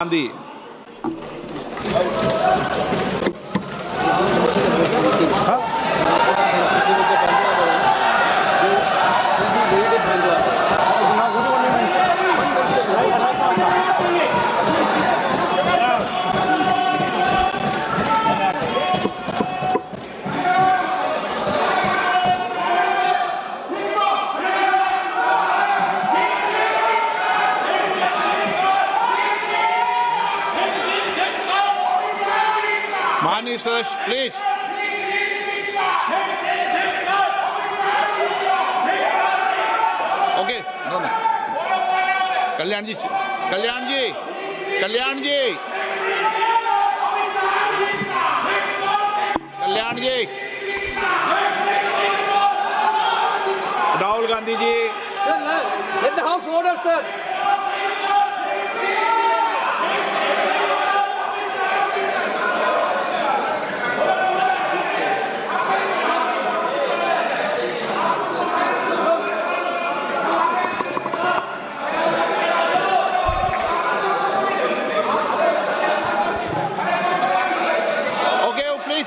गांधी माननीय सदस्य please okay no no Kalyan ji Kalyan ji Kalyan ji Kalyan ji Rahul Gandhi ji Let the House order, sir.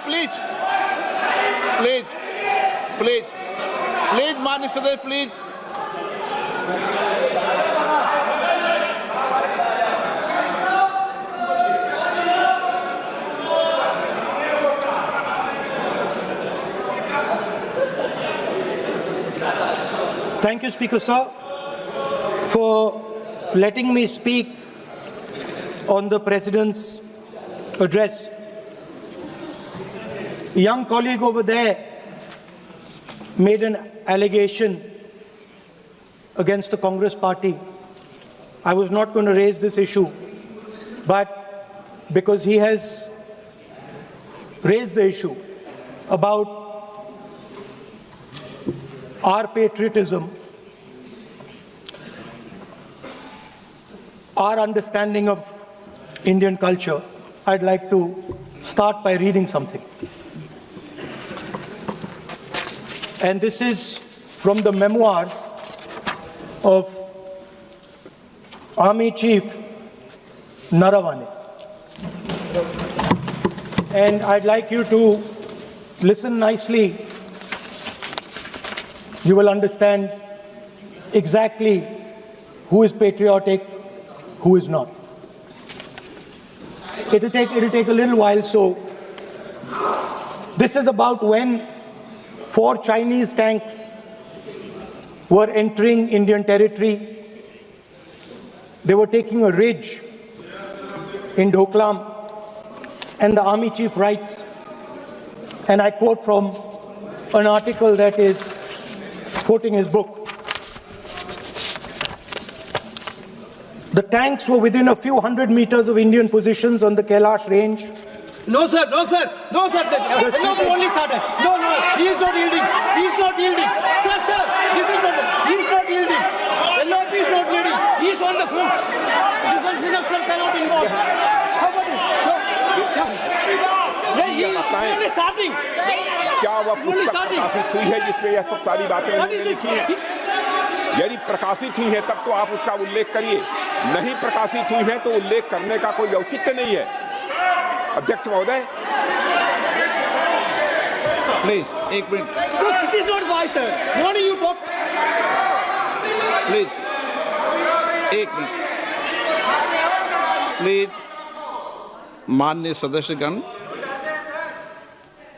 Please please please please माननीय सदस्य please Thank you, Speaker Sir, for letting me speak on the President's address. A young colleague over there made an allegation against the Congress party. I was not going to raise this issue, but because he has raised the issue about our patriotism, our understanding of Indian culture, I'd like to start by reading something. And this is from the memoirs of Army Chief Naravane. And I'd like you to listen nicely. You will understand exactly who is patriotic, who is not. It'll take a little while, so this is about when 4 Chinese tanks were entering Indian territory. They were taking a ridge in Doklam, and the Army Chief writes, and I quote from an article that is quoting his book. The tanks were within a few hundred meters of Indian positions on the Kailash range. No, sir. No, sir. No, sir. The only started. No. He is not yielding. He is not yielding. Sir. This is not. He is not yielding. LRP is not yielding. He is on the foot. Defense minister cannot involve. How about it? He is only starting. क्या वह पुस्तक प्रकाशित हुई है जिसमें यह सब सारी बातें उन्होंने लिखी हैं? यदि प्रकाशित हुई है तब तो आप उसका उल्लेख करिए, नहीं प्रकाशित हुई है तो उल्लेख करने का कोई औचित्य नहीं है। अध्यक्ष महोदय, प्लीज एक minute. It is not wise, sir. What do you talk? Please एक मिनट। प्लीज माननीय सदस्यगण,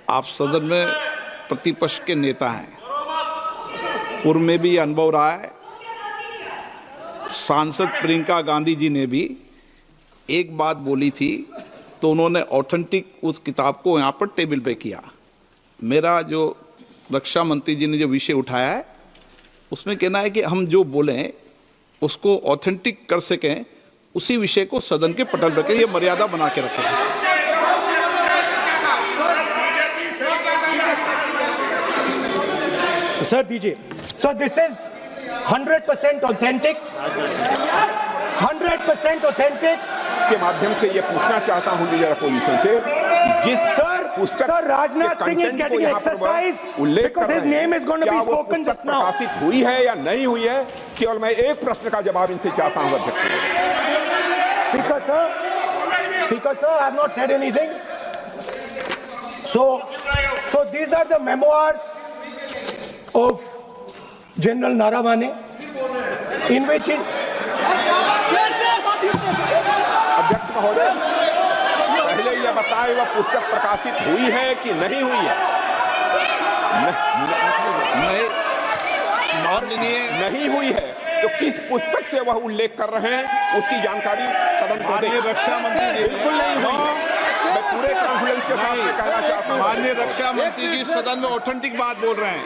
आप सदन में प्रतिपक्ष के नेता हैं, पूर्व में भी अनुभव रहा है। सांसद प्रियंका गांधी जी ने भी एक बात बोली थी तो उन्होंने ऑथेंटिक उस किताब को यहाँ पर टेबल पे किया। मेरा जो रक्षा मंत्री जी ने जो विषय उठाया है उसमें कहना है कि हम जो बोलें उसको ऑथेंटिक कर सकें, उसी विषय को सदन के पटल पर ये मर्यादा बना के रखें। Sir, DJ. So this is 100% authentic. 100% authentic. के माध्यम से ये पूछना चाहता हूं लीडर अपोजिशन से, जिस पुस्तक Sir, Rajnath Singh is getting exercised because his name is going to be spoken just now. प्रकाशित हुई है या नहीं हुई है, केवल मैं एक प्रश्न का जवाब इनसे चाहता हूं अध्यक्ष। Because Speaker, sir, I have not said anything. So these are the memoirs of General Naravane, in which अध्यक्ष महोदय, पहले यह बताएं वह पुस्तक प्रकाशित हुई है कि नहीं हुई है? नहीं, माननीय नहीं हुई है तो किस पुस्तक से वह उल्लेख कर रहे हैं उसकी जानकारी सदन को दें। रक्षा मंत्री जी बिल्कुल नहीं हुई है। मैं पूरे कॉन्फिडेंस के साथ में कहना चाहता हूं, माननीय रक्षा मंत्री जी सदन में ऑथेंटिक बात बोल रहे हैं।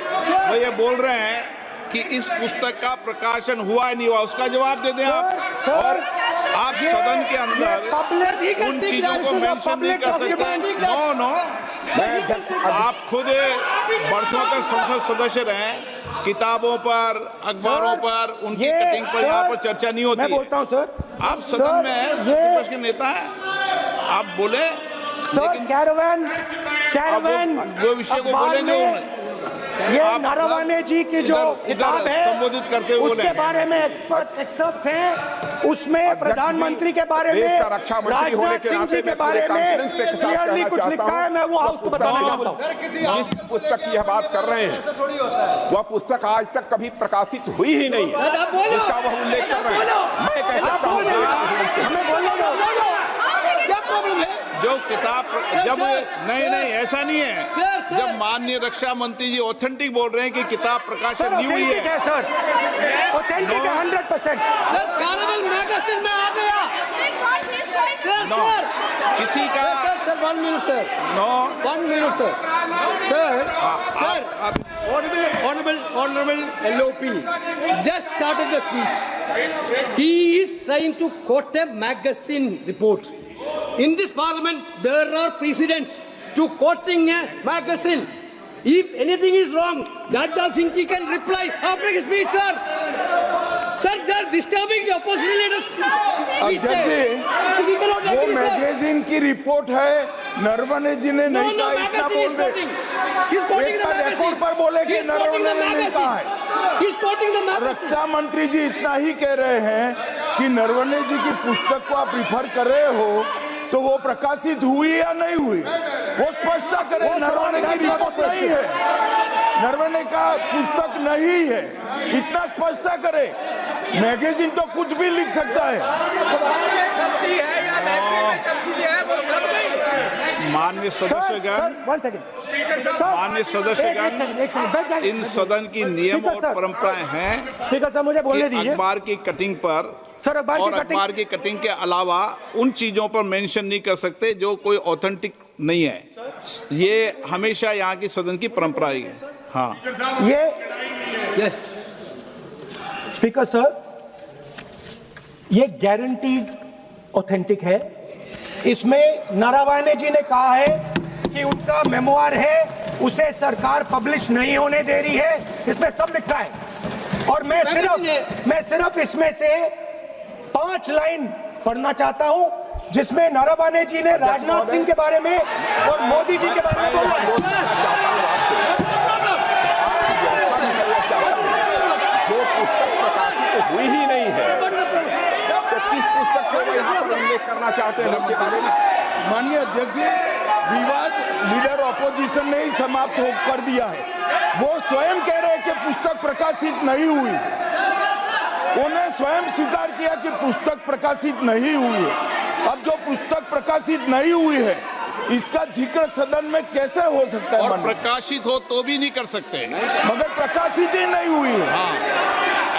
वो ये बोल रहे हैं कि इस पुस्तक का प्रकाशन हुआ नहीं हुआ, उसका जवाब दे दें आप। और आप सदन के अंदर उन चीजों को मेंशन नहीं कर सकते। नो, आप खुद वर्षों तक संसद सदस्य रहे, किताबों पर, अखबारों पर, उनकी कटिंग पर यहाँ पर चर्चा नहीं होती। मैं बोलता हूँ सर, आप सदन में विपक्ष के नेता हैं, आप बोले, सर कैरावैन वो विषय को बोले जो ये नारावाने जी की जो किताब है संबोधित करते हुए उसके बारे में एक्सपर्ट्स हैं, उसमें प्रधानमंत्री के बारे में, राजनाथ सिंह जी के बारे में क्लियरली कुछ लिखा है। मैं वो हाउस को बताना चाहता हूँ। जिस पुस्तक की यह बात कर रहे हैं वह पुस्तक आज तक कभी प्रकाशित हुई ही नहीं है जिसका वह उल्लेख कर रहे हैं। मैं कह सकता हूँ जो किताब जब नहीं ऐसा नहीं है। जब माननीय रक्षा मंत्री जी ऑथेंटिक बोल रहे हैं कि किताब प्रकाशन नहीं हुई है सर, ऑथेंटिक है 100%। सर कैरावैन मैगजीन में आ गया। सर किसी का sir 1 minute sir, no 1 minute sir, Honorable LOP just started the speech. He is trying to quote a magazine report. In this parliament, there are precedents to quoting a magazine. If anything is wrong, Radha Singh ji can reply after his speech, sir. Sir, they are disturbing the opposition leaders. अध्यक्ष जी, वो magazine की report है, नरवणे जी ने नहीं कहा, इतना बोल दे। Record पर बोले कि नरवणे ने नहीं कहा है। रक्षा मंत्री जी इतना ही कह रहे हैं कि नरवणे जी की पुस्तक को आप रिफर कर रहे हो तो वो प्रकाशित हुई या नहीं हुई, वो स्पष्ट करें। नरवणे की रिपोर्ट नहीं है, नरवणे का पुस्तक नहीं है, इतना स्पष्ट करे। मैगजीन तो कुछ भी लिख सकता है। माननीय सदस्यगण, माननीय सदस्यगण, इन सदन की नियम और परंपराएं हैं। स्पीकर साहब मुझे बोलने दीजिए। अखबार की कटिंग पर सर, अखबार की कटिंग के अलावा उन चीजों पर मेंशन नहीं कर सकते जो कोई ऑथेंटिक नहीं है। ये हमेशा यहाँ की सदन की परंपरा ही है। हाँ, ये स्पीकर सर, ये गारंटीड ऑथेंटिक है। इसमें नारावाने जी ने कहा है कि उनका मेमोआर है, उसे सरकार पब्लिश नहीं होने दे रही है, इसमें सब लिखा है। और मैं सिर्फ इसमें से 5 लाइन पढ़ना चाहता हूं जिसमें नारावाने जी ने राजनाथ सिंह के बारे में और मोदी जी के बारे में बोला है। जो पुस्तक प्रकाशित हुई ही नहीं है तो किस पुस्तक को यहाँ पर उल्लेख करना चाहते हैं उनके बारे में? माननीय अध्यक्ष जी, विवाद लीडर ऑपोजिशन ने ही समाप्त कर दिया है। वो स्वयं कह रहे हैं कि पुस्तक प्रकाशित नहीं हुई, उन्हें स्वयं स्वीकार किया कि पुस्तक प्रकाशित नहीं हुई है। अब जो पुस्तक प्रकाशित नहीं हुई है इसका जिक्र सदन में कैसे हो सकता है? और प्रकाशित हो तो भी नहीं कर सकते, मगर प्रकाशित ही नहीं हुई है। हाँ,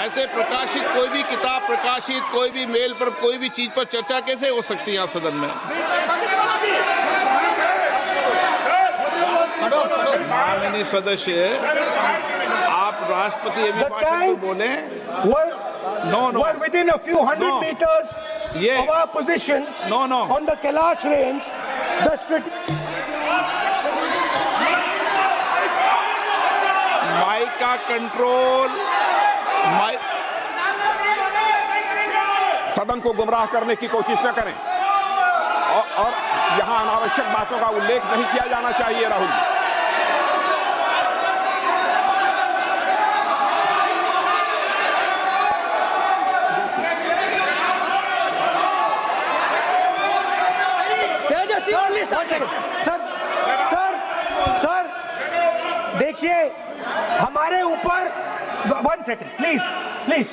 ऐसे प्रकाशित कोई भी किताब प्रकाशित, कोई भी मेल पर, कोई भी चीज पर चर्चा कैसे हो सकती है यहाँ सदन में? माननीय सदस्य, आप राष्ट्रपति अभिभाषण पर बोले। were within a few hundred meters of our positions on the Kailash range. Mic का कंट्रोल, सदन को गुमराह करने की कोशिश न करें और यहाँ अनावश्यक बातों का उल्लेख नहीं किया जाना चाहिए। राहुल, started. सर देखिए, हमारे ऊपर 1 सेकंड प्लीज,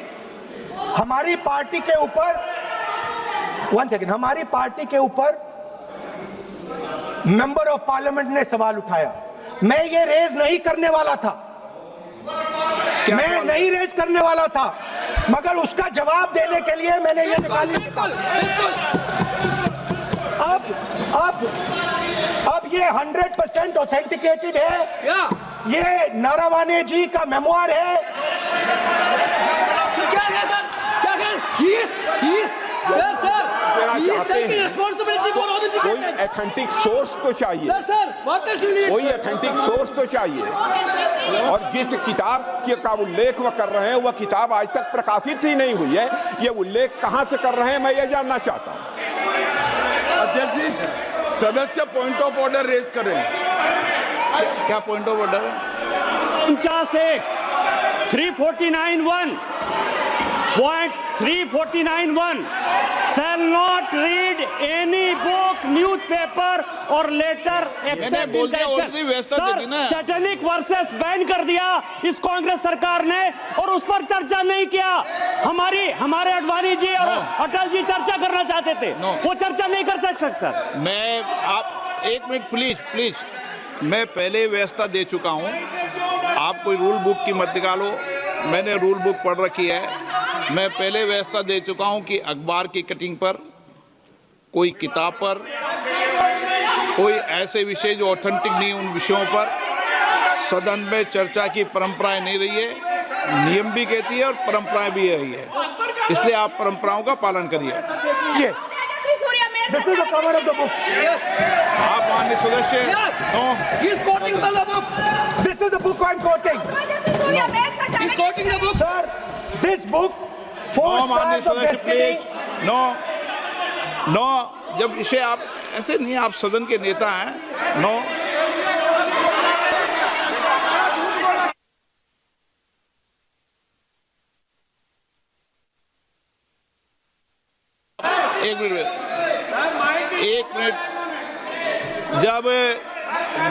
हमारी पार्टी के ऊपर 1 सेकंड, हमारी पार्टी के ऊपर मेंबर ऑफ पार्लियामेंट ने सवाल उठाया। मैं ये रेज नहीं करने वाला था, मैं नहीं रेज करने वाला था, मगर उसका जवाब देने के लिए मैंने ये निकाली। अब ये 100% ऑथेंटिकेटेड है। ये नारावाने जी का मेमोयर है। क्या है सर? क्या है? He is taking responsibility for all the कोई defense. ऑथेंटिक सोर्स तो चाहिए, Sir, what else you need? कोई ऑथेंटिक सोर्स तो चाहिए। और जिस किताब का उल्लेख वह कर रहे हैं, वह किताब आज तक प्रकाशित ही नहीं हुई है। ये उल्लेख कहां से कर रहे हैं, मैं ये जानना चाहता हूं। अध्यक्ष जी, सदस्य पॉइंट ऑफ ऑर्डर रेज करें। क्या पॉइंट ऑफ ऑर्डर है? 349(1) Point 349(1) shall not read any book, newspaper or letter except बोल in दिया, the already व्यवस्था Sir, दे दी ना। सैटेनिक वर्सेस बैन कर दिया इस कांग्रेस सरकार ने, और उस पर चर्चा नहीं किया। हमारे अडवाणी जी और अटल जी चर्चा करना चाहते थे, वो चर्चा नहीं कर सकते सर। मैं आप 1 मिनट प्लीज, मैं पहले व्यवस्था दे चुका हूं। आप कोई रूल बुक की मत निकालो, मैंने रूल बुक पढ़ रखी है। मैं पहले व्यवस्था दे चुका हूं कि अखबार की कटिंग पर, कोई किताब पर, कोई ऐसे विषय जो ऑथेंटिक नहीं, उन विषयों पर सदन में चर्चा की परंपराएं नहीं रही है। नियम भी कहती है और परंपराएं भी रही है, इसलिए आप परंपराओं का पालन करिए। This is the cover of the book. आप माननीय सदस्य, no, He is quoting from the book. This is the book I'm quoting. He is quoting the book. Sir, this book, Four no माननीय Stars of सदस्य Destiny. Please, no, जब इसे आप ऐसे नहीं, आप सदन के नेता हैं, नो। एक मिनट, जब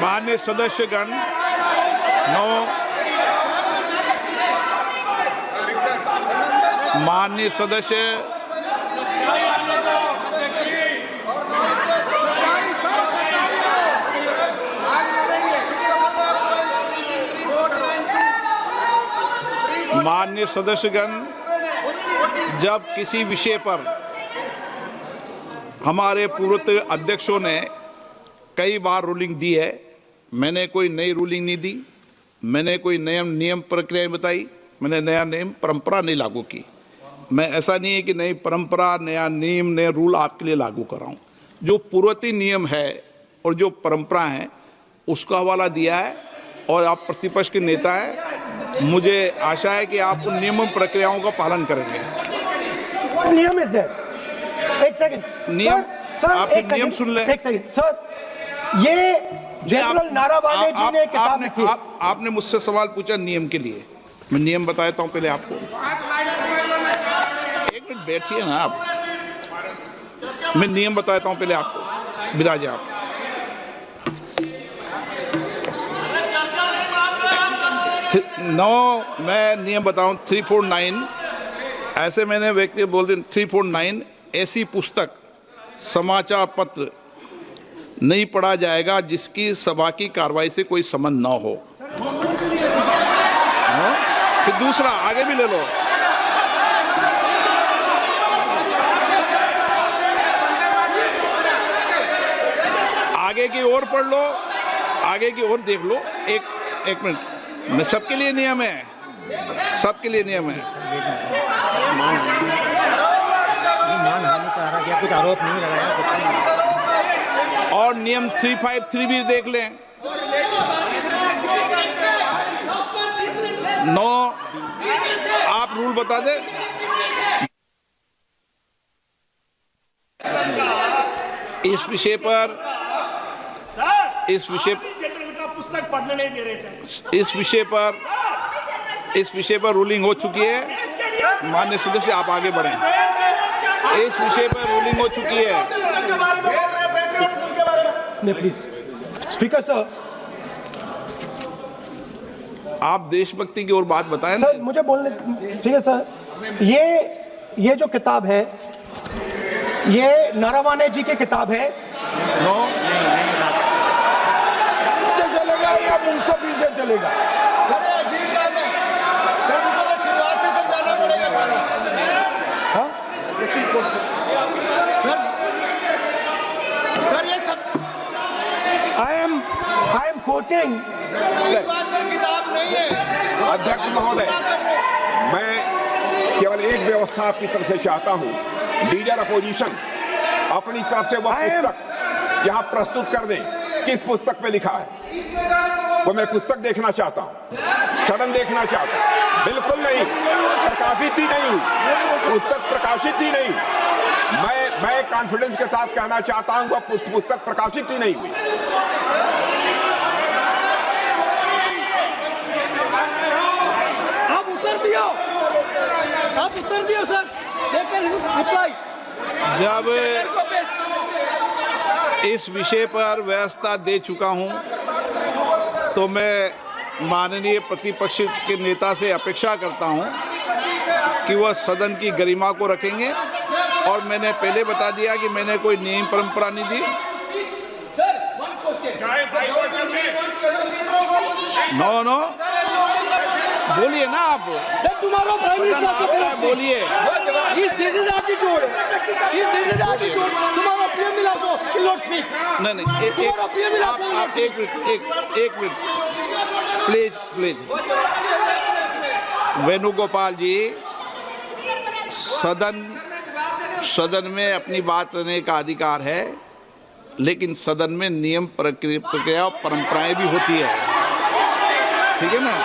माननीय सदस्यगण, नो, माननीय सदस्य, माननीय सदस्यगण, जब किसी विषय पर हमारे पूर्व अध्यक्षों ने कई बार रूलिंग दी है, मैंने कोई नई रूलिंग नहीं दी, मैंने कोई नियम प्रक्रिया बताई, मैंने नया नियम परंपरा नहीं लागू की। मैं ऐसा नहीं है कि नई परंपरा, नया नियम, नया रूल आपके लिए लागू कर रहा हूँ। जो पूर्ववर्ती नियम है और जो परंपरा है उसका हवाला दिया है, और आप प्रतिपक्ष के नेता हैं, मुझे आशा है कि आप उन नियम प्रक्रियाओं का पालन करेंगे। नियम इज देयर। एक सेकंड, नियम, सर, आप एक नियम सेकंड, सुन लें। एक सेकंड सर, ये जनरल नारावाने जी ने किताब लिखी। आपने मुझसे सवाल पूछा नियम के लिए, मैं नियम बताता हूं पहले आपको। 1 मिनट बैठिए ना आप, मैं नियम बताता हूं पहले आपको। विराजे आप। मैं नियम बताऊं 349, ऐसे मैंने व्यक्ति बोल दिया 349, ऐसी पुस्तक, समाचार पत्र नहीं पढ़ा जाएगा जिसकी सभा की कार्रवाई से कोई संबंध न हो। फिर दूसरा आगे भी ले लो, आगे की ओर पढ़ लो, आगे की ओर देख लो। एक मिनट, मैं सबके लिए नियम है, सबके लिए नियम है। कुछ आरोप नहीं लगाया। और नियम 353 भी देख लें। नो, आप रूल बता दे। इस विषय पर पुस्तक पढ़ने नहीं दे रहे सर। इस विषय पर रूलिंग हो चुकी है। माननीय सदस्य, आप आगे बढ़ें। इस विषय पर रूलिंग हो चुकी है। रखने प्लीज। स्पीकर सर, आप देशभक्ति की ओर बात बताएं ना। सर मुझे बोलने, ठीक है सर। ये जो किताब है, ये नरवणे जी की किताब है। नो, इससे चलेगा या मुंसफी से चलेगा? शुरुआत से समझाना पड़ेगा सारा। सर ये सब आई एम कोटिंग। बात पर किताब नहीं है। अध्यक्ष महोदय, मैं केवल एक व्यवस्था आपकी तरफ से चाहता हूं। लीडर अपोजिशन अपनी तरफ से वह पुस्तक यहां प्रस्तुत कर दें। किस पुस्तक पे लिखा है वो मैं पुस्तक देखना चाहता हूं, सदन देखना चाहता हूं। बिल्कुल नहीं, प्रकाशित ही नहीं हुई पुस्तक, प्रकाशित ही नहीं। मैं कॉन्फिडेंस के साथ कहना चाहता हूं वह पुस्तक प्रकाशित ही नहीं हुई। आप उत्तर दियो सर। रिप्लाई। जब इस विषय पर व्यवस्था दे चुका हूं तो मैं माननीय प्रतिपक्ष के नेता से अपेक्षा करता हूं कि वह सदन की गरिमा को रखेंगे। और मैंने पहले बता दिया कि मैंने कोई नियम परंपरा नहीं दी। नो, बोलिए ना आप। सर तुम्हारा प्राइम मिनिस्टर आपको बोलिए। This is attitude. तुम्हारा पीएम मिला को नॉट स्पीक। नहीं, तुम्हारा पीएम मिला को आप एक मिनट प्लीज। वेणुगोपाल जी, सदन में अपनी बात करने का अधिकार है, लेकिन सदन में नियम प्रक्रिया और परंपराएं भी होती है, ठीक है ना।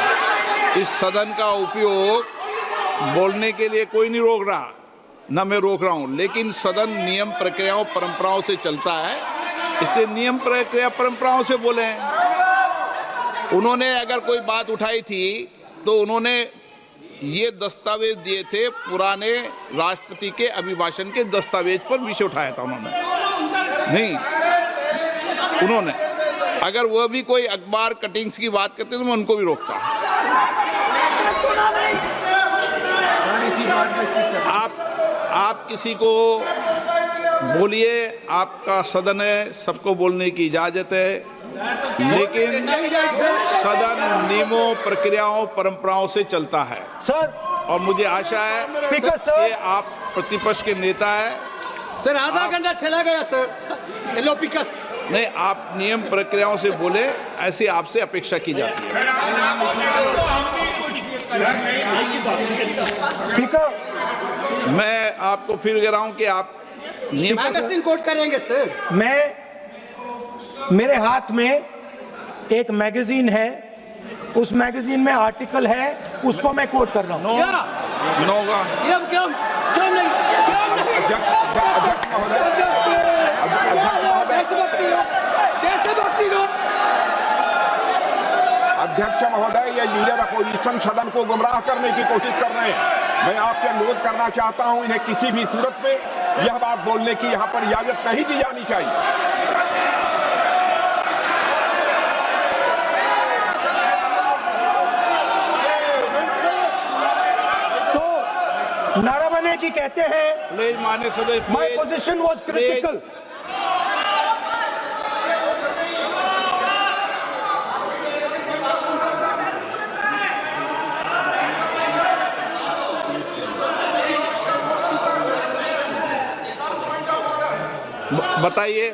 इस सदन का उपयोग बोलने के लिए कोई नहीं रोक रहा, ना मैं रोक रहा हूं, लेकिन सदन नियम प्रक्रियाओं परंपराओं से चलता है, इसलिए नियम प्रक्रिया परंपराओं से बोले। उन्होंने अगर कोई बात उठाई थी तो उन्होंने ये दस्तावेज दिए थे, पुराने राष्ट्रपति के अभिभाषण के दस्तावेज पर विषय उठाया था उन्होंने। अगर वह भी कोई अखबार कटिंग्स की बात करते तो मैं उनको भी रोकता। आप किसी को बोलिए, आपका सदन है, सबको बोलने की इजाजत है, लेकिन सदन नियमों प्रक्रियाओं परंपराओं से चलता है सर। और मुझे आशा है स्पीकर सर, कि आप प्रतिपक्ष के नेता है। सर आधा घंटा चला गया सर। Hello pickup. नहीं, आप नियम प्रक्रियाओं से बोले, ऐसी आपसे अपेक्षा की जाती है। स्पीकर, मैं आपको फिर कह रहा हूं कि आप नियम मैगजीन कोट करेंगे सर। मेरे हाथ में एक मैगजीन है, उस मैगजीन में आर्टिकल है, उसको मैं कोट कर रहा हूं। अध्यक्ष महोदय, ये लीडर अपोजिशन सदन को गुमराह करने की कोशिश कर रहे हैं। मैं आपसे अनुरोध करना चाहता हूं, इन्हें किसी भी सूरत में यह बात बोलने की यहां पर इजाजत नहीं दी जानी चाहिए। तो नरवणे जी कहते हैं, प्लीज माननीय सदस्य, माय पोजीशन वाज क्रिटिकल। बताइए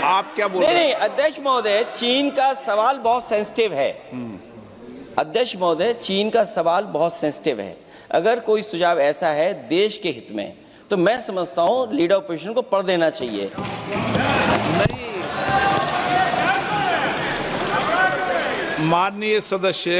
आप क्या बोल रहे हैं? नहीं, अध्यक्ष महोदय, चीन का सवाल बहुत सेंसिटिव है। अध्यक्ष महोदय, चीन का सवाल बहुत सेंसिटिव है। अगर कोई सुझाव ऐसा है देश के हित में, तो मैं समझता हूं लीडर ऑपोजिशन को पढ़ देना चाहिए। नहीं, माननीय सदस्य,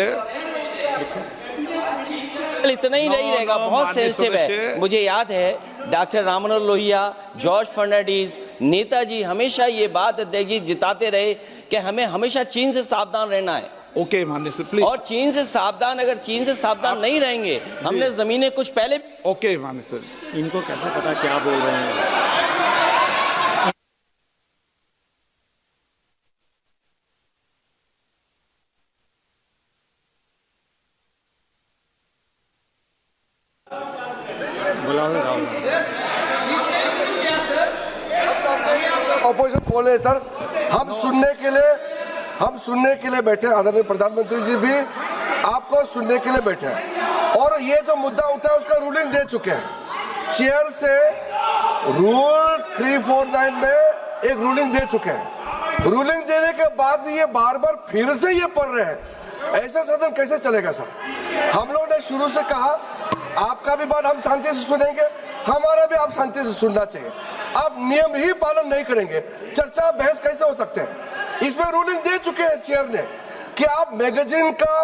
इतना ही नहीं रहेगा, बहुत सेंसिटिव है। मुझे याद है डॉक्टर राम मनोहर लोहिया, जॉर्ज फर्नांडिस, नेताजी हमेशा ये बात अध्यक्ष जी जिताते रहे कि हमें हमेशा चीन से सावधान रहना है। ओके माननीय सर, प्लीज। और चीन से सावधान, अगर चीन से सावधान नहीं रहेंगे, हमने जमीनें कुछ पहले। ओके माननीय सर। इनको कैसे पता क्या बोल रहे हैं? ऑपोजिशन बोल रहे हैं सर, हम सुनने के लिए बैठे, आदरणीय प्रधानमंत्री जी भी आपको सुनने के लिए बैठे हैं और ये जो मुद्दा उठा है उसका रूलिंग दे चुके हैं। चेयर से रूल 349 में एक रूलिंग दे चुके हैं। रूलिंग देने के बाद भी ये बार बार फिर से ये पढ़ रहे हैं, ऐसा सदन कैसे चलेगा सर? हम लोगों ने शुरू से कहा आपका भी बात हम शांति से सुनेंगे, हमारा भी आप शांति से सुनना चाहिए। आप नियम ही पालन नहीं करेंगे, चर्चा बहस कैसे हो सकते हैं? इसमें रूलिंग दे चुके हैं चेयर ने कि आप मैगजीन का,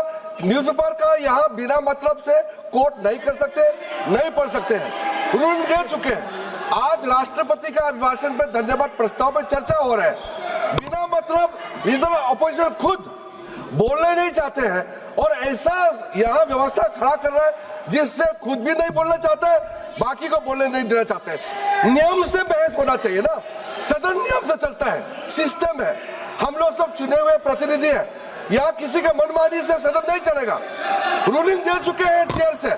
न्यूज़पेपर का यहाँ बिना मतलब से कोट नहीं कर सकते, नहीं पढ़ सकते हैं। रूलिंग दे चुके हैं। आज राष्ट्रपति का अभिभाषण पे धन्यवाद प्रस्ताव पे चर्चा हो रहा है, बिना मतलब लीडर ऑपोजिशन खुद बोलना नहीं चाहते हैं और ऐसा यहाँ व्यवस्था खड़ा कर रहा है जिससे खुद भी नहीं बोलना चाहता है, बाकी को बोलने नहीं देना चाहते हैं। नियम से बहस होना चाहिए ना, सदन नियम से चलता है, सिस्टम है, हम लोग सब चुने हुए प्रतिनिधि हैं, यहाँ किसी के मनमानी से सदन नहीं चलेगा। रूलिंग दे चुके हैं चेयर से।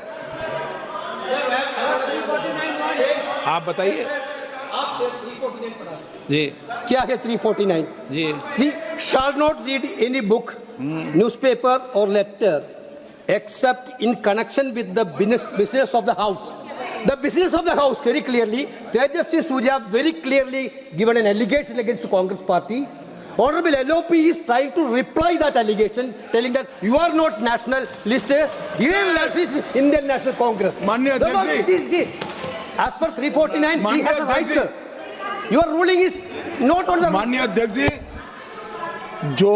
आप बताइए जी, क्या है 349? जी, 3 shall not read any book, newspaper or letter except in connection with the business of the house. The business of the house, very clearly, Tejasvi Surya very clearly given an allegation against the Congress party. Honorable LOP is trying to reply that allegation, telling that you are not national list, here is Indian National Congress. माननीय अध्यक्ष जी, as per 349, he has a right, sir. Your ruling is not on the... माननीय अध्यक्ष जी, जो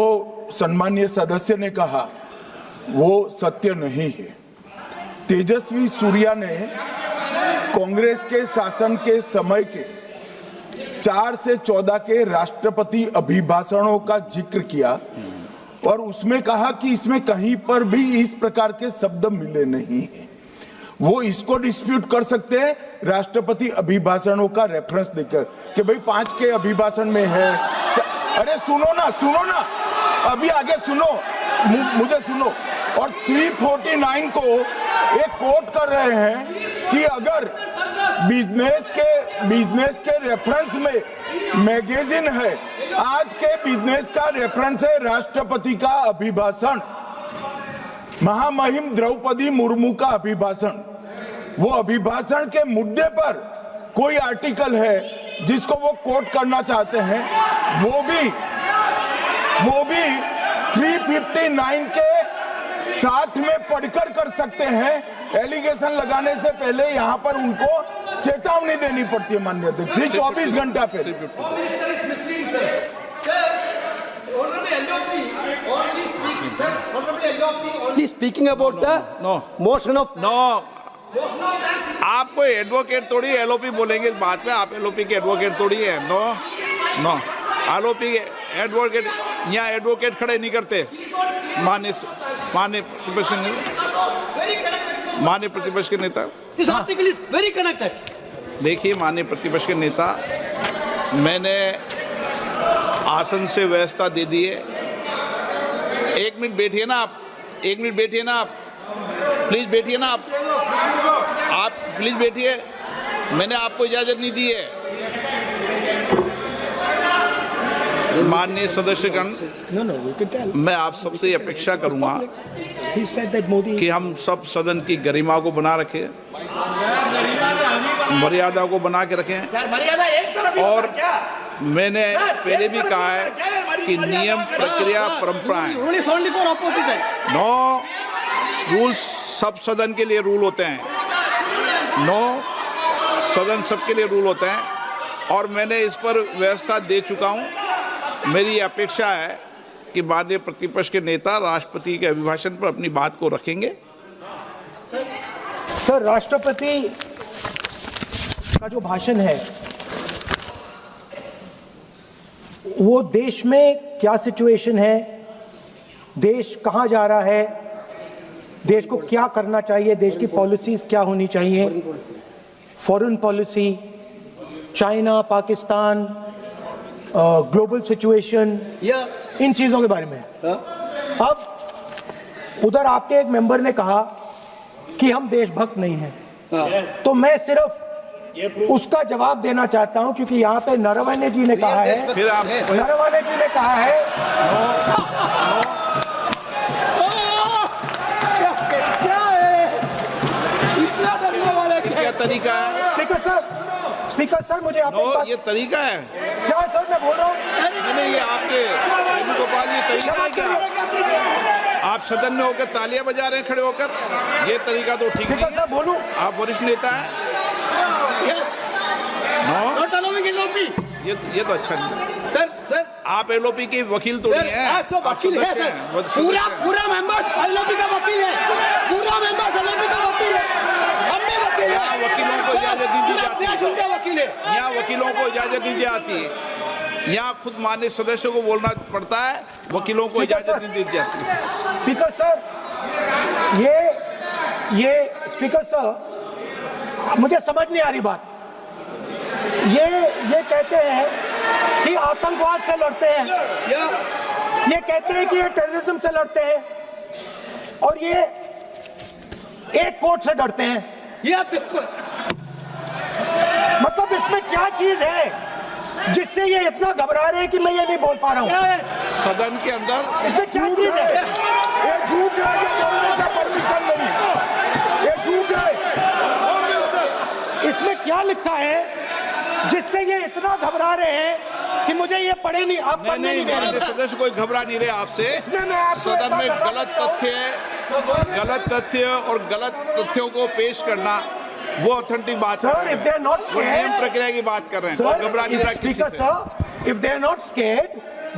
सम्मानीय सदस्य ने कहा वो सत्य नहीं है। तेजस्वी सूर्या ने कांग्रेस के शासन के समय के 4 से 14 के राष्ट्रपति अभिभाषणों का जिक्र किया और उसमें कहा कि इसमें कहीं पर भी इस प्रकार के शब्द मिले नहीं हैं। वो इसको डिस्प्यूट कर सकते हैं राष्ट्रपति अभिभाषणों का रेफरेंस देकर कि भाई 5 के अभिभाषण में है। अरे सुनो ना, अभी आगे सुनो, मुझे सुनो। और 349 को एक कोट कर रहे हैं कि अगर बिजनेस के रेफरेंस में मैगजीन है, आज के बिजनेस का रेफरेंस है राष्ट्रपति का अभिभाषण, महामहिम द्रौपदी मुर्मू का अभिभाषण। वो अभिभाषण के मुद्दे पर कोई आर्टिकल है जिसको वो कोट करना चाहते हैं, वो भी 359 के साथ में पढ़कर कर सकते हैं। एलिगेशन लगाने से पहले यहाँ पर उनको चेतावनी देनी पड़ती है माननीय अध्यक्ष, 24 घंटा पहले। Speaking about the motion of आप कोई एडवोकेट थोड़ी एलओपी बोलेंगे इस बात में, आप एलओपी के एडवोकेट थोड़ी है। नो एलओपी के एडवोकेट यहाँ एडवोकेट खड़े नहीं करते। माननीय प्रतिपक्ष के नेता, This article is very connected. देखिए माननीय प्रतिपक्ष के नेता, मैंने आसन से व्यवस्था दे दी है। 1 मिनट बैठिए ना आप, 1 मिनट बैठिए ना आप, प्लीज बैठिए ना आप प्लीज बैठिए। मैंने आपको इजाजत नहीं दी है। माननीय सदस्यगण, मैं आप सबसे अपेक्षा करूंगा कि हम सब सदन की गरिमा को बना रखें, मर्यादा को बना के रखें। और मैंने पहले भी कहा है कि नियम, प्रक्रिया, परंपराएं, नो रूल्स सब सदन के लिए रूल होते हैं, सदन सबके लिए रूल होते हैं और मैंने इस पर व्यवस्था दे चुका हूं। मेरी अपेक्षा है कि माननीय प्रतिपक्ष के नेता राष्ट्रपति के अभिभाषण पर अपनी बात को रखेंगे। सर, राष्ट्रपति का जो भाषण है वो देश में क्या सिचुएशन है, देश कहां जा रहा है, देश को क्या करना चाहिए, देश की पॉलिसीज क्या होनी चाहिए, foreign policy, China, Pakistan, global situation, इन चीजों के बारे में। अब उधर आपके एक मेंबर ने कहा कि हम देशभक्त नहीं हैं। तो मैं सिर्फ उसका जवाब देना चाहता हूं, क्योंकि यहाँ पे नरवणे जी ने कहा है, फिर आप नरवणे जी ने कहा है क्या है इतना डरने वाला क्या तरीका है? स्पीकर सर मुझे आप एक बात- ये तरीका है? क्या सर मैं बोल रहा हूँ? नहीं, ये आपके वेणुगोपाल जी तरीका है क्या? आप सदन में होकर तालियां बजा रहे हैं खड़े होकर, ये तरीका तो ठीक नहीं स्पीकर है। साहब बोलूं? आप वरिष्ठ नेता हैं। नॉट अलाउइंग एलओपी ये तो अच्छा नहीं है। सर आप एलओपी के वकील तो नहीं है, आज तो आप वकील है सदस्य सर, हैं, सदस्य हैं। पूरा मेंबर्स एलओपी का वकील है, पूरा मेंबर्स एलओपी का वकील है, हम भी वकील हैं। यहाँ वकीलों को इजाजत नहीं दी पूरा जाती देश उनका वकील है। यहाँ वकीलों को इजाजत नहीं दी जाती है। यहाँ खुद माननीय सदस्यों को बोलना पड़ता है, वकीलों को इजाजत नहीं दी जाती। स्पीकर सर ये स्पीकर सर मुझे समझ नहीं आ रही बात। ये कहते हैं कि आतंकवाद से लड़ते हैं, ये कहते हैं कि ये टेररिज्म से लड़ते हैं, और ये एक कोर्ट से डरते हैं। ये बिल्कुल मतलब इसमें क्या चीज है जिससे ये इतना घबरा रहे हैं कि मैं ये नहीं बोल पा रहा हूँ? सदन के अंदर इसमें क्या चीज है? ये झूठ है, ये बोलने का परमिशन नहीं है, ये झूठ है। इसमें क्या लिखा है जिससे ये इतना घबरा रहे हैं कि मुझे ये पढ़े नहीं, आप पढ़ने नहीं दे रहे? माननीय सदस्य कोई घबरा नहीं रहे आपसे। इसमें मैं आपको सदन में एक बात गलत बताता तथ्य और गलत तथ्यों को पेश करना वो ऑथेंटिक बात Sir, if they are not वो नियम scared, प्रक्रिया की बात कर रहे हैं। sir, कोई घबरा नहीं रहा किसी Speaker से। sir, if they are not scared,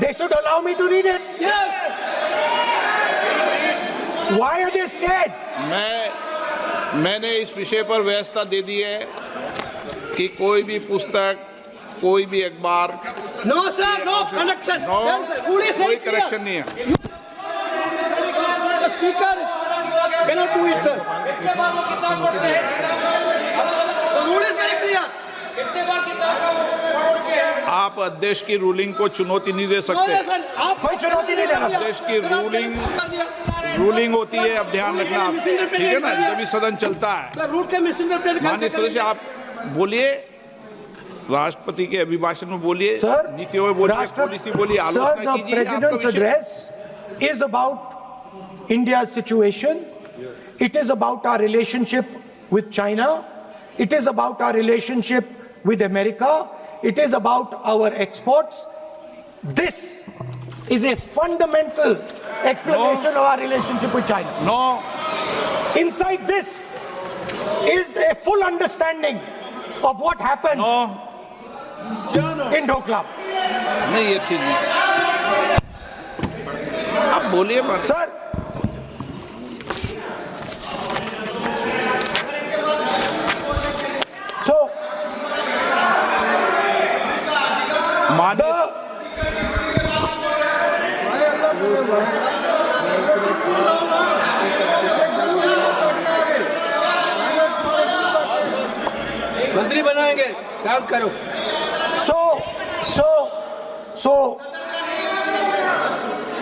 they should allow me to read it. Yes Why are they scared? मैंने इस विषय पर व्यवस्था दे दी है कि कोई भी पुस्तक, कोई भी अखबार, नो सर, नो कनेक्शन, कोई कनेक्शन नहीं है। Speaker cannot do it, sir. The rule is very clear. आप अध्यक्ष की रूलिंग को चुनौती नहीं दे No, सकते। yes, sir. आप कोई चुनौती नहीं देना। देश की रूलिंग होती है, अब ध्यान रखना आप, ठीक है ना, जब भी सदन चलता है। सर रूट के मिसइंटरप्रेट माननीय सदस्य आप बोलिए, राष्ट्रपति के अभिभाषण में बोलिए, Sir, नीतियों में बोलिए, पॉलिसी बोलिए, Sir, आलोचना the कीजिए। President's आपका विषय- address is about India's situation. It is about our relationship with China. It is about our relationship with America. It is about our exports. This is a fundamental explanation of our relationship with China. No, Inside this is a full understanding of what happened no, in Doklam. नहीं ये ठीक नहीं। आप बोलिए पर Sir, so माननीय मंत्री बनाएंगे, शांत करो। So,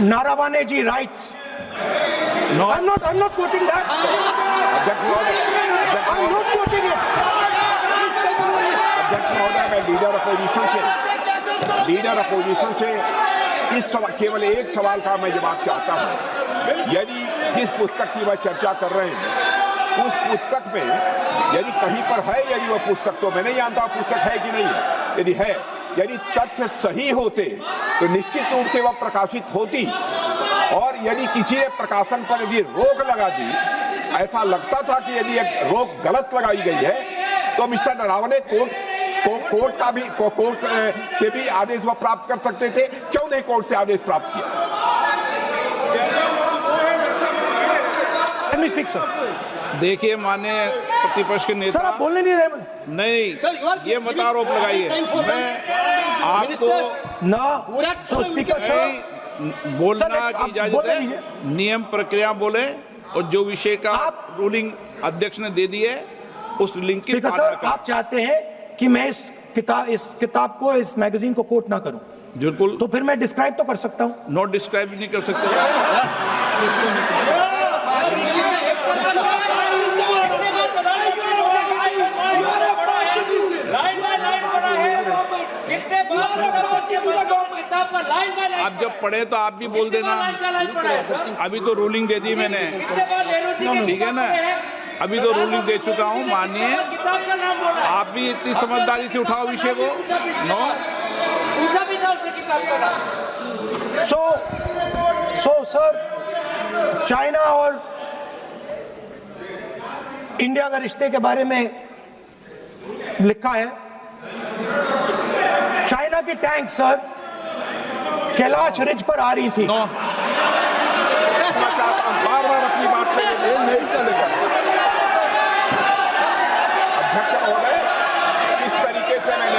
Naravane ji writes. No. I'm not quoting that. अध्यक्ष महोदय, I'm not quoting it. अध्यक्ष महोदय, मैं लीडर अपोजिशन से इस केवल एक सवाल का मैं जवाब चाहता हूं। यदि जिस पुस्तक की वह चर्चा कर रहे हैं, उस पुस्तक में यदि कहीं पर है, यदि वह पुस्तक, तो मैं नहीं जानता पुस्तक है कि नहीं है, यदि है, यदि तथ्य सही होते तो निश्चित रूप से वह प्रकाशित होती, और यदि किसी ने प्रकाशन पर यदि रोक लगा दी, ऐसा लगता था कि यदि एक रोक गलत लगाई गई है, तो मिस्टर नरावने कोर्ट से भी आदेश वह प्राप्त कर सकते थे। क्यों नहीं कोर्ट से आदेश प्राप्त किया? Let me speak, sir. देखिए माननीय प्रतिपक्ष के Sir, नेता, आप बोलने नहीं दे रहे। नहीं Sir, you are ये मत आरोप लगाइए। मैं आपको No. So, Speaker, sir. नहीं, बोलना Sir, की आप इजाजत बोले है, नहीं नियम प्रक्रिया बोले, और जो विषय का रूलिंग अध्यक्ष ने दे दी है उस लिंक की Speaker, पालना sir, करें। आप चाहते हैं कि मैं इस किताब को, इस मैगजीन को कोट ना करूं, बिल्कुल, तो फिर मैं डिस्क्राइब तो कर सकता हूं। नोट डिस्क्राइब नहीं कर सकते। आप जब पढ़े तो आप भी बोल देना। अभी तो रूलिंग दे दी मैंने, ठीक है ना, अभी तो रूलिंग दे चुका हूँ, मानिए। आप भी इतनी समझदारी से उठाओ विषय को। नो, सो सर, चाइना और इंडिया का रिश्ते के बारे में लिखा है, चाइना की टैंक सर कैलाश रिज पर आ रही थी। बार-बार अपनी बात पे नहीं चलेगा। अध्यक्ष महोदय, इस तरीके से मैं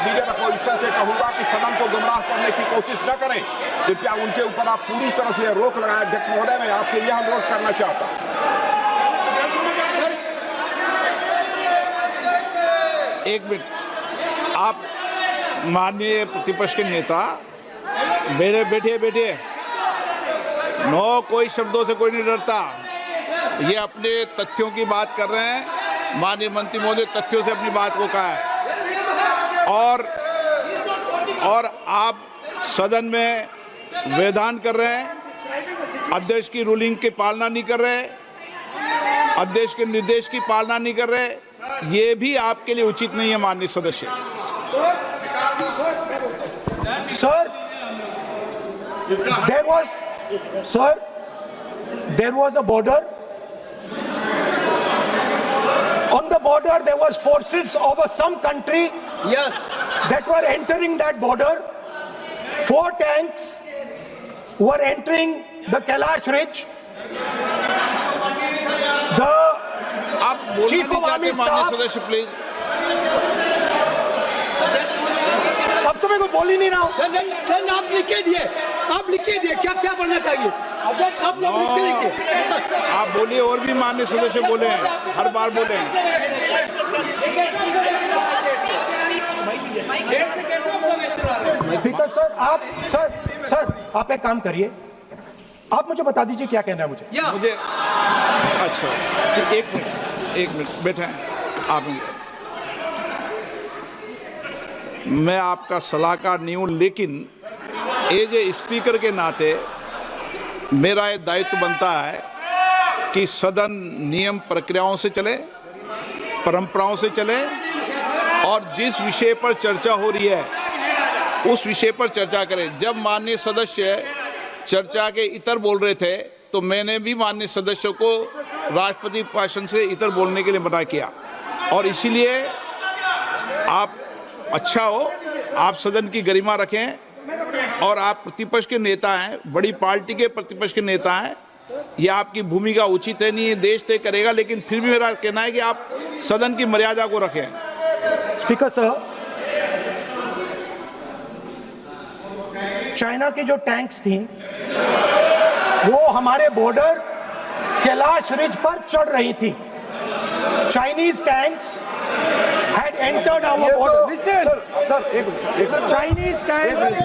लीडर अपोजिशन से कहूंगा कि सदन को गुमराह करने की कोशिश न करें। कृपया उनके ऊपर आप पूरी तरह से रोक लगाएं। अध्यक्ष महोदय, मैं आपसे यह अनुरोध करना चाहता हूं। एक मिनट, आप माननीय प्रतिपक्ष के नेता, मेरे बैठिए। नो, कोई शब्दों से कोई नहीं डरता। ये अपने तथ्यों की बात कर रहे हैं। माननीय मंत्री महोदय तथ्यों से अपनी बात को कहा है, और आप सदन में वेदान कर रहे हैं, अध्यक्ष की रूलिंग की पालना नहीं कर रहे, अध्यक्ष के निर्देश की पालना नहीं कर रहे। ये भी आपके लिए उचित नहीं है माननीय सदस्य। Sir, there was a border. On the border, there was forces of some country that were entering that border. 4 tanks were entering the Kailash Ridge. The आप Chief of Army माननीय Staff, सदस्य प्लीज। अब तो मैं कोई बोल ही नहीं रहा हूं। सर, आप लिख के दिए, क्या बनना चाहिए? आप लोग लिखिए। आप बोलिए, और भी माननीय सदस्य बोले हैं, हर बार बोले हैं। स्पीकर सर, आप एक काम करिए, आप मुझे बता दीजिए क्या कहना है मुझे। अच्छा, एक मिनट बैठे आप। मैं आपका सलाहकार नहीं हूं, लेकिन एज ए स्पीकर के नाते मेरा ये दायित्व बनता है कि सदन नियम प्रक्रियाओं से चले, परंपराओं से चले, और जिस विषय पर चर्चा हो रही है उस विषय पर चर्चा करें। जब माननीय सदस्य चर्चा के इतर बोल रहे थे तो मैंने भी माननीय सदस्यों को राष्ट्रपति भाषण से इतर बोलने के लिए मना किया, और इसीलिए आप अच्छा हो, आप सदन की गरिमा रखें, और आप प्रतिपक्ष के नेता हैं, बड़ी पार्टी के प्रतिपक्ष के नेता हैं, ये आपकी भूमिका उचित है, नहीं देश तय करेगा, लेकिन फिर भी मेरा कहना है कि आप सदन की मर्यादा को रखें। स्पीकर सर, चाइना की जो टैंक्स थी वो हमारे बॉर्डर कैलाश रिज पर चढ़ रही थी। Chinese tanks had entered our border. Listen, sir, एक Chinese tanks.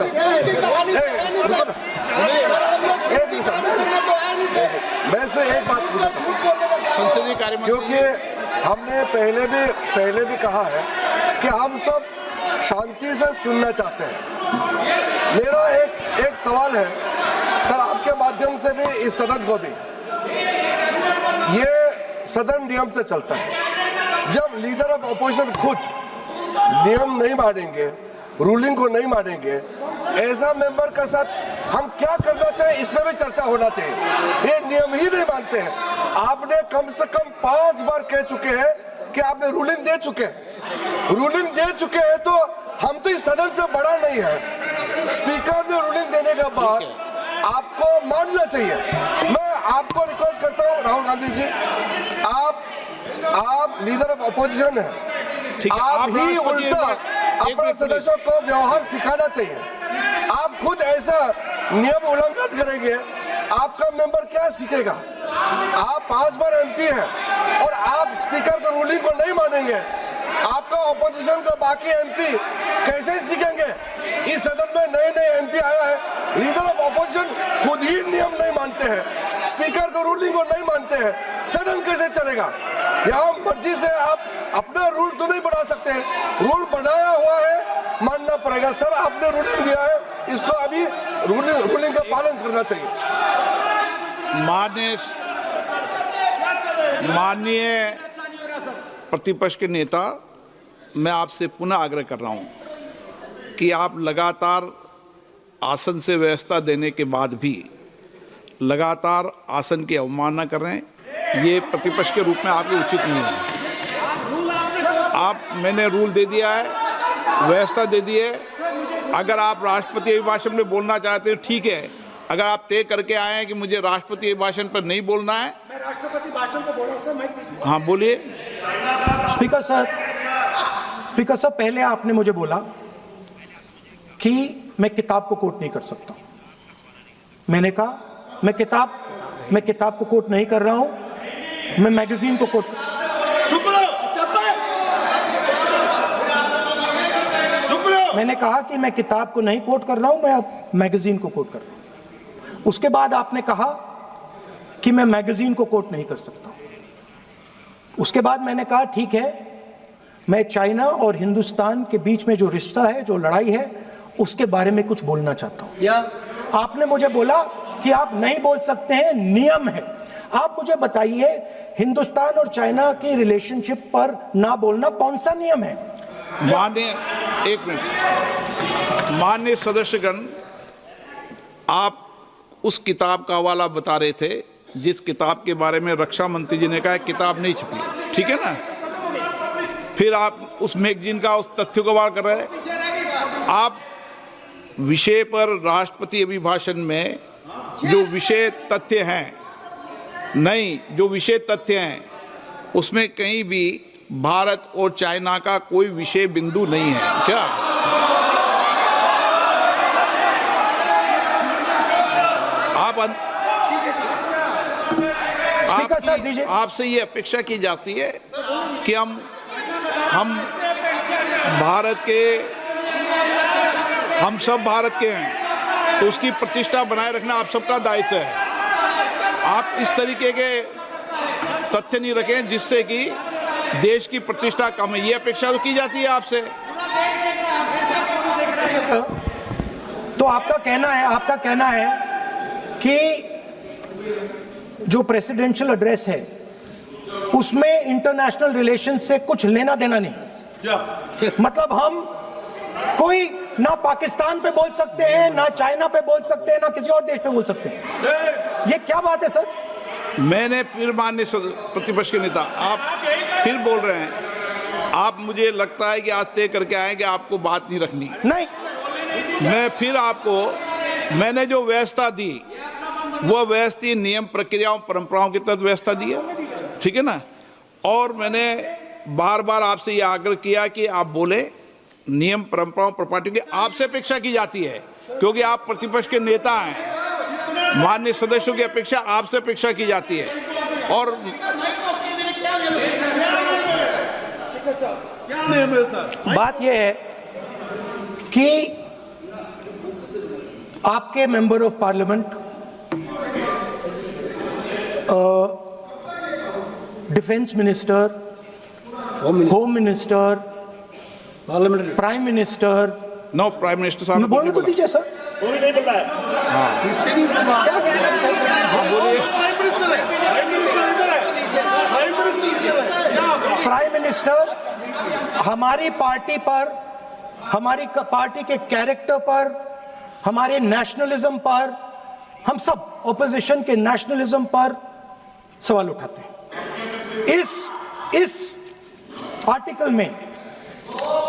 मैं से एक बात पूछना चाहूँगा, संसदीय कार्य मंत्री, क्योंकि हमने पहले भी कहा है कि हम सब शांति से सुनना चाहते हैं। मेरा एक सवाल है सर, आपके माध्यम से भी इस सदन को भी, ये सदन नियम से चलता है। जब लीडर ऑफ अपोजिशन खुद नियम नहीं मानेंगे, रूलिंग को नहीं मानेंगे, ऐसा मेंबर के साथ हम क्या करना चाहिए, इसमें भी चर्चा होना चाहिए। ये नियम ही नहीं मानते हैं। आपने कम से कम 5 बार कह चुके हैं कि आपने रूलिंग दे चुके हैं, तो हम तो इस सदन से बड़ा नहीं है। स्पीकर ने रूलिंग देने के बाद आपको मानना चाहिए। मैं आपको रिक्वेस्ट करता हूँ राहुल गांधी जी, आप लीडर ऑफ अपोजिशन है, आप ही उल्टा अपने सदस्यों को व्यवहार सिखाना चाहिए। आप खुद ऐसा नियम उल्लंघन करेंगे, आपका मेंबर क्या सीखेगा? आप 5 बार एमपी हैं और आप स्पीकर का रूलिंग को नहीं मानेंगे, आपका ऑपोजिशन का बाकी एमपी कैसे सीखेंगे? इस सदन में नए एमपी आया है, लीडर ऑफ ऑपोजिशन खुद ही नियम नहीं मानते हैं, स्पीकर का रूलिंग को नहीं मानते हैं, सदन कैसे चलेगा? यहाँ मर्जी से आप अपना रूल तो नहीं बना सकते, रूल बनाया हुआ है जाएगा। सर आपने रूलिंग दिया है, इसको अभी रूलिंग का पालन करना चाहिए। माननीय प्रतिपक्ष के नेता, मैं आपसे पुनः आग्रह कर रहा हूं कि आप लगातार आसन से व्यवस्था देने के बाद भी लगातार आसन की अवमानना कर रहे हैं। ये प्रतिपक्ष के रूप में आपके उचित नहीं है। मैंने रूल दे दिया है, व्यवस्था दे दी है। अगर आप राष्ट्रपति अभिभाषण में बोलना चाहते हैं ठीक है। अगर आप तय करके आए हैं कि मुझे राष्ट्रपति अभिभाषण पर नहीं बोलना है, मैं राष्ट्रपति भाषण को बोल रहा हूं सर। हाँ बोलिए। स्पीकर साहब, पहले आपने मुझे बोला कि मैं किताब को कोट नहीं कर सकता। मैंने कहा मैं किताब को कोट नहीं कर रहा हूं, मैं मैगजीन को कोट। मैंने कहा कि मैं किताब को नहीं कोट कर रहा हूं, मैं अब मैगजीन को कोट कर रहा हूं। उसके बाद आपने कहा कि मैं मैगजीन को कोट नहीं कर सकता। उसके बाद मैंने कहा ठीक है, मैं चाइना और हिंदुस्तान के बीच में जो रिश्ता है, जो लड़ाई है, उसके बारे में कुछ बोलना चाहता हूं। आपने मुझे बोला कि आप नहीं बोल सकते हैं, नियम है। आप मुझे बताइए, हिंदुस्तान और चाइना की रिलेशनशिप पर ना बोलना कौन सा नियम है? माननीय सदस्यगण, आप उस किताब का हवाला बता रहे थे जिस किताब के बारे में रक्षा मंत्री जी ने कहा किताब नहीं छपी, ठीक है ना। फिर आप उस मैगजीन का उस तथ्य को वार कर रहे हैं। आप विषय पर राष्ट्रपति अभिभाषण में जो विषय तथ्य हैं, नहीं, जो विषय तथ्य हैं उसमें कहीं भी भारत और चाइना का कोई विषय बिंदु नहीं है क्या? आपसे ये अपेक्षा की जाती है कि हम सब भारत के हैं, तो उसकी प्रतिष्ठा बनाए रखना आप सबका दायित्व है। आप इस तरीके के तथ्य नहीं रखें जिससे कि देश की प्रतिष्ठा कम है, ये अपेक्षा तो की जाती है आपसे। तो आपका कहना है कि जो प्रेसिडेंशियल एड्रेस है उसमें इंटरनेशनल रिलेशन से कुछ लेना देना नहीं। मतलब हम कोई ना पाकिस्तान पे बोल सकते हैं, ना चाइना पे बोल सकते हैं, ना किसी और देश पे बोल सकते हैं। ये क्या बात है सर? मैंने फिर माननीय प्रतिपक्ष के नेता, आप फिर बोल रहे हैं। आप, मुझे लगता है कि आज तय करके आए कि आपको बात नहीं रखनी। नहीं, मैं फिर आपको, मैंने जो व्यवस्था दी वो व्यवस्था नियम, प्रक्रियाओं, परंपराओं के तहत व्यवस्था दी है, ठीक है ना। और मैंने बार बार आपसे ये आग्रह किया कि आप बोले, नियम, परंपराओं, प्रॉपर्टी की आपसे अपेक्षा की जाती है क्योंकि आप प्रतिपक्ष के नेता हैं। माननीय सदस्यों की अपेक्षा आपसे अपेक्षा की जाती है। और बात यह है कि आपके member of parliament, defence minister, home minister, prime minister, no, prime minister साहब बोलने तो दीजिए सर। नहीं बोल रहा है। प्राइम मिनिस्टर हमारी पार्टी पर, हमारी पार्टी के कैरेक्टर पर, हमारे नेशनलिज्म पर, हम सब ऑपोजिशन के नेशनलिज्म पर सवाल उठाते हैं। इस आर्टिकल में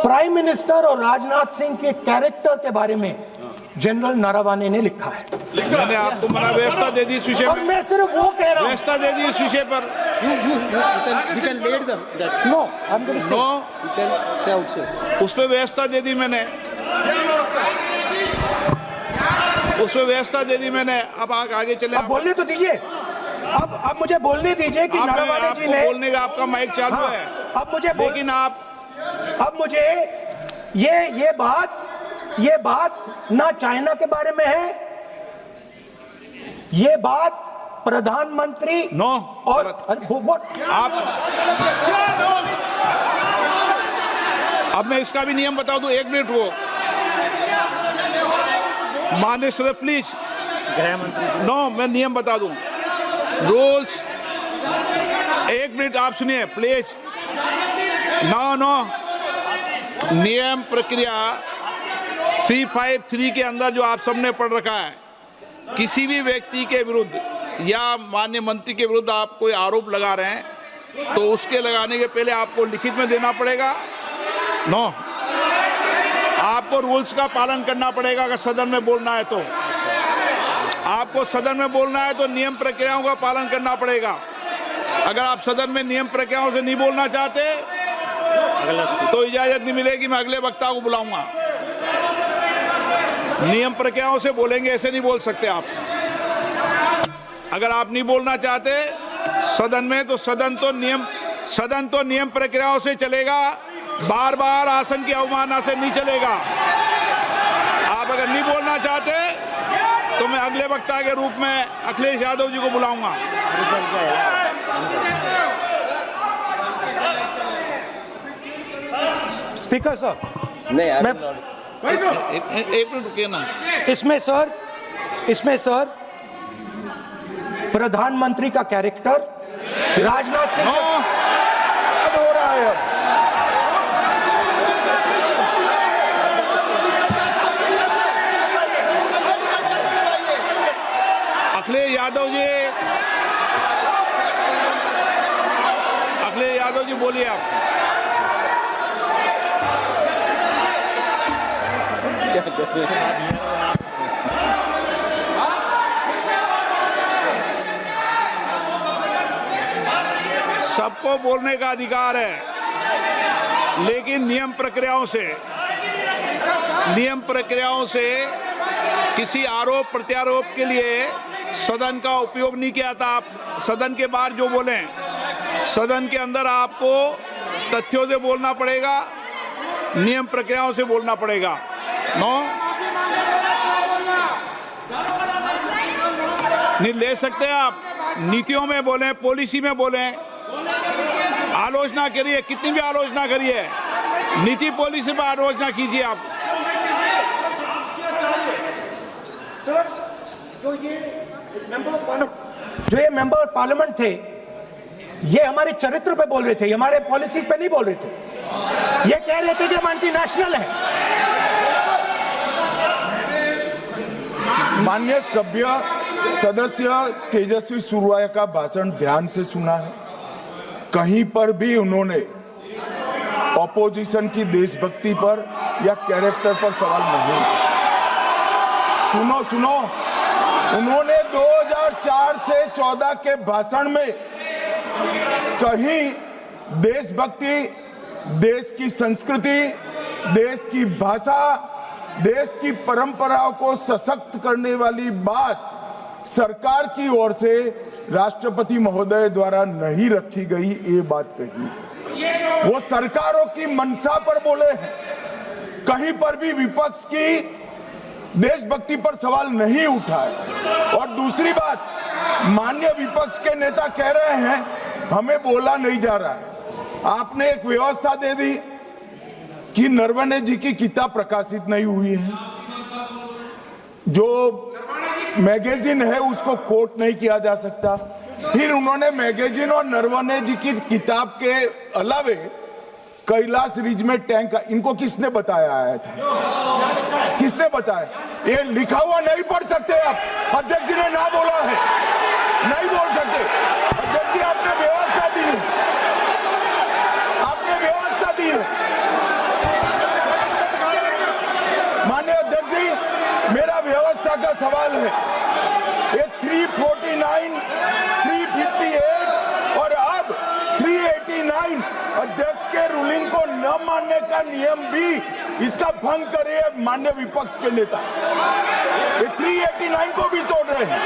प्राइम मिनिस्टर और राजनाथ सिंह के कैरेक्टर के बारे में जनरल नारावाने ने लिखा है। मैंने आपको मना व्यवस्था दे दी इस विषय और पर। मैं सिर्फ वो कह रहा हूं, व्यवस्था दे दी इस विषय पर। उस पर व्यवस्था दे दी मैंने, उस पर व्यवस्था दे दी मैंने। अब आगे चले। अब बोलने तो दीजिए। अब मुझे बोलने दीजिए कि नारावाने जी ने, बोलने का आपका माइक चालू है। अब मुझे, लेकिन अब मुझे ये बात ना चाइना के बारे में है, ये बात प्रधानमंत्री नो और आप, अब मैं इसका भी नियम बता दूं, 1 मिनट वो माननीय सदस्य प्लीज, नो, मैं नियम बता दूं, रूल्स, एक मिनट आप सुनिए प्लीज। नो, नियम प्रक्रिया 353 के अंदर जो आप सबने पढ़ रखा है, किसी भी व्यक्ति के विरुद्ध या माननीय मंत्री के विरुद्ध आप कोई आरोप लगा रहे हैं तो उसके लगाने के पहले आपको लिखित में देना पड़ेगा। नो, आपको रूल्स का पालन करना पड़ेगा। अगर सदन में बोलना है तो आपको सदन में बोलना है तो नियम प्रक्रियाओं का पालन करना पड़ेगा। अगर आप सदन में नियम प्रक्रियाओं से नहीं बोलना चाहते तो इजाजत नहीं मिलेगी, मैं अगले वक्ता को बुलाऊंगा। नियम प्रक्रियाओं से बोलेंगे, ऐसे नहीं बोल सकते आप। अगर आप नहीं बोलना चाहते सदन में तो सदन तो नियम प्रक्रियाओं से चलेगा, बार बार आसन की अवमानना से नहीं चलेगा। आप अगर नहीं बोलना चाहते तो मैं अगले वक्ता के रूप में अखिलेश यादव जी को बुलाऊंगा। स्पीकर सर, नहीं, एक मिनट रुकिए ना। इसमें सर प्रधानमंत्री का कैरेक्टर राजनाथ सिंह हो रहा है। अखिलेश यादव जी बोलिए आप। सबको बोलने का अधिकार है, लेकिन नियम प्रक्रियाओं से किसी आरोप प्रत्यारोप के लिए सदन का उपयोग नहीं किया था। आप सदन के बाहर जो बोलें, सदन के अंदर आपको तथ्यों से बोलना पड़ेगा, नियम प्रक्रियाओं से बोलना पड़ेगा। नो, नहीं ले सकते आप। नीतियों में बोलें, पॉलिसी में बोलें, आलोचना करिए, कितनी भी आलोचना करिए, नीति पॉलिसी पर आलोचना कीजिए आप। सर, जो ये मेंबर पार्लियामेंट थे, ये हमारे चरित्र पे बोल रहे थे, हमारे पॉलिसीज पे नहीं बोल रहे थे। ये कह रहे थे कि हम एंटी नेशनल हैं। माननीय सदस्य तेजस्वी सूर्या का भाषण ध्यान से सुना है। कहीं पर भी उन्होंने ऑपोजिशन की देशभक्ति पर या कैरेक्टर पर सवाल नहीं। सुनो, उन्होंने 2004 से 14 के भाषण में कहीं देशभक्ति, देश की संस्कृति, देश की भाषा, देश की परंपराओं को सशक्त करने वाली बात सरकार की ओर से राष्ट्रपति महोदय द्वारा नहीं रखी गई, ये बात कही। वो सरकारों की मंशा पर बोले हैं। कहीं पर भी विपक्ष की देशभक्ति पर सवाल नहीं उठाए। और दूसरी बात, माननीय विपक्ष के नेता कह रहे हैं हमें बोला नहीं जा रहा है। आपने एक व्यवस्था दे दी कि नरवणे जी की किताब प्रकाशित नहीं हुई है, जो मैगजीन है उसको कोट नहीं किया जा सकता। फिर उन्होंने मैगजीन और नरवणे जी की किताब के अलावे कैलाश रिज में टैंक, इनको किसने बताया आया था? किसने बताया? ये लिखा हुआ नहीं पढ़ सकते आप। अध्यक्ष जी ने ना बोला है, नहीं बोल सकते। अध्यक्ष जी आपने व्यवस्था दी है, आपने व्यवस्था दी है। माननीय अध्यक्ष जी, मेरा व्यवस्था का सवाल है। ये 349, 358 और अब 389 अध्यक्ष के रूलिंग को न मानने का नियम भी इसका भंग करे माननीय विपक्ष के नेता। ये 389 को भी तोड़ रहे हैं।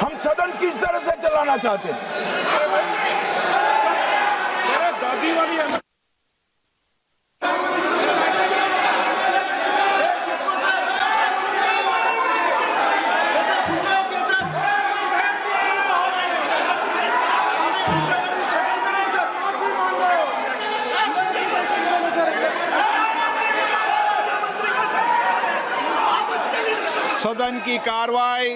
हम सदन किस तरह से चलाना चाहते हैं? दादी वाली सदन की कार्रवाई